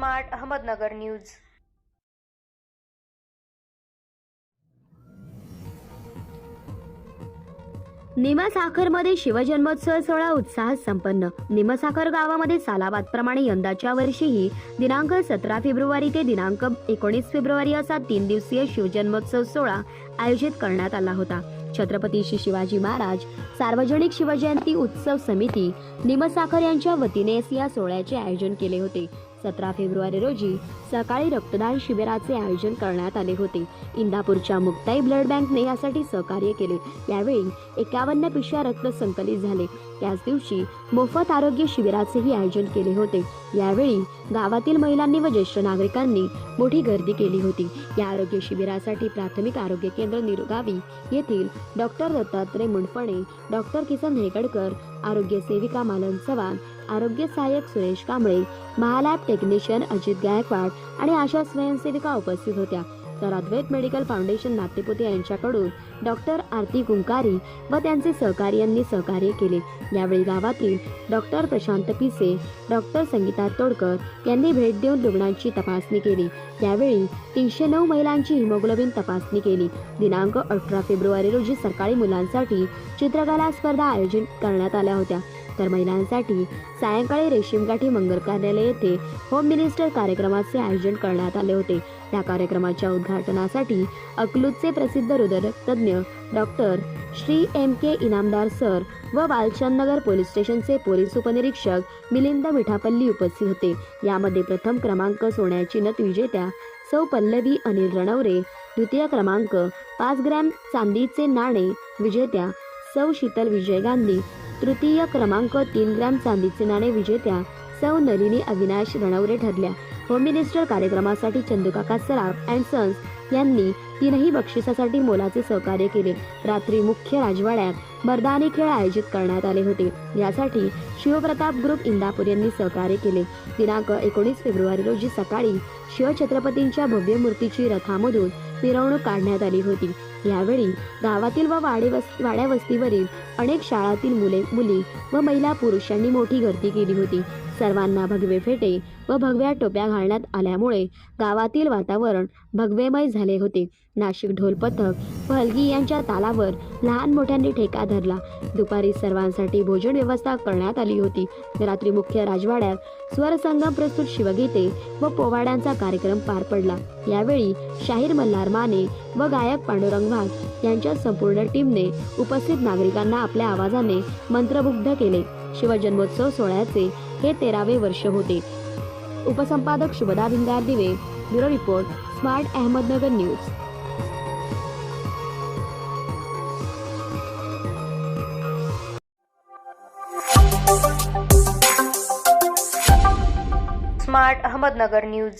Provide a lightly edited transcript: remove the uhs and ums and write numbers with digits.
Smart Ahmednagar news. निमसाखरमध्ये शिवजन्मोत्सव सोहळा उत्साहात संपन्न। निमसाखर गावामध्ये सालाबादप्रमाणे यंदाच्या वर्षीही दिनांक 17 फेब्रुवारी ते दिनांक 19 फेब्रुवारी असा 3 दिवसीय शिवजन्मोत्सव सोहळा आयोजित करण्यात आला होता। छत्रपती श्री शिवाजी महाराज सार्वजनिक शिवजयंती उत्सव समिती निमसाखर यांच्या वतीने या सोहळ्याचे आयोजन केले होते। 17 फेब्रुवारी रोजी सकाळी रक्तदान शिबिराचे आयोजन करण्यात आले होते। इंदापूरच्या मुक्ताई ब्लड बँकने यासाठी सहकार्य केले। यावेळी 51 पिशव्या रक्त संकलित झाले। त्याच दिवशी मोफत आरोग्य शिबिराचेही आयोजन केले होते। यावेळी गावातील महिलांनी व ज्येष्ठ नागरिकांनी मोठी गर्दी केली होती। या आरोग्य शिबिरासाठी प्राथमिक आरोग्य केंद्र निरगावी येथील डॉक्टर दत्तात्रय मुंडफणे, डॉक्टर किसन हेगडकर, आरोग्य सेविका मालन चव्हाण, आरोग्य सहाय्यक सुरेश कांबळे, महालॅब टेक्निशियन अजित गायकवाड आणि आशा स्वयंसेविका उपस्थित होत्या। तर अद्वैत मेडिकल फाउंडेशन नातेपुते यांच्याकडून डॉक्टर आरती कुंकारी व त्यांचे सहकार्यांनी सहकार्य केले। यावेळी गावातील डॉक्टर प्रशांत पिसे, डॉक्टर संगीता तोडकर यांनी भेट देऊन रुग्णांची तपासणी केली। यावेळी 309 महिलांची हिमोग्लोबिन तपासणी केली। दिनांक 18 फेब्रुवारी रोजी सकाळी मुलांसाठी चित्रकला स्पर्धा आयोजित करण्यात आल्या होत्या, तर महिलांसाठी सायंकाळी रेशीमगाठी मंगल कार्यालय येथे होम मिनिस्टर कार्यक्रमाचे आयोजन करण्यात आले होते। या कार्यक्रमाच्या उद्घाटनासाठी अकलूजचे प्रसिद्ध हृदयतज्ञ doctor Shri M.K. Inamdar sir व बालचंदनगर पोलीस स्टेशनचे पोलीस उपनिरीक्षक मिलिंद मिठापल्ली उपस्थित होते। यामध्ये प्रथम क्रमांक सोन्याची नथ विजेत्या सौ पल्लवी अनिल रणवरे, द्वितीय क्रमांक 5 ग्रॅम चांदीचे नाणे विजेत्या सौ शीतल विजय गांधी, तृतीय क्रमांक 3 ग्रॅम चांदीचे नाणे विजेत्या सौ नलिनी अविनाश रणवरे ठरल्या। होम मिनिस्टर कार्यक्रमासाठी चंदूकाका सराफ अँड सन्स यांनी 3ही बक्षिसासाठी मोलाचे सहकार्य केले। रात्री मुख्य राजवाड्यात मर्दानी खेळ आयोजित करण्यात आले होते। यासाठी शिवप्रताप ग्रुप इंदापूर यांनी सहकार्य केले। दिनांक 19 फेब्रुवारी रोजी सकाळी शिवछत्रपतींच्या भव्य मूर्तीची रथामधून मिरवणूक काढण्यात आली होती। यावेळी गावातील व वाड्या वस्तीवरील अनेक शाळातील मुली व महिला पुरुषांनी मोठी गर्दी केली होती। सर्वांना भगवे फेटे व भगव्या टोप्या घालण्यात आल्यामुळे गावातील वातावरण भगवेमय झाले होते। नाशिक ढोल पथक व हलगी यांच्या तालावर लहान मोठ्यांनी ठेका धरला। दुपारी सर्वांसाठी भोजन व्यवस्था करण्यात आली होती। रात्री मुख्य राजवाड्यात स्वरसंगम प्रस्तुत शिवगीते व पोवाड्यांचा कार्यक्रम पार पडला। यावेळी शाहीर मल्हार माने व गायक पांडुरंग वाघ यांच्या संपूर्ण टीमने उपस्थित नागरिकांना आपल्या आवाजाने मंत्रमुग्ध केले। शिवजन्मोत्सव सोहळ्याचे हे 13वे वर्ष होते। उपसंपादक शुभदा भिंगार दिवे, bureau report, smart Ahmednagar news. Smart Ahmednagar news.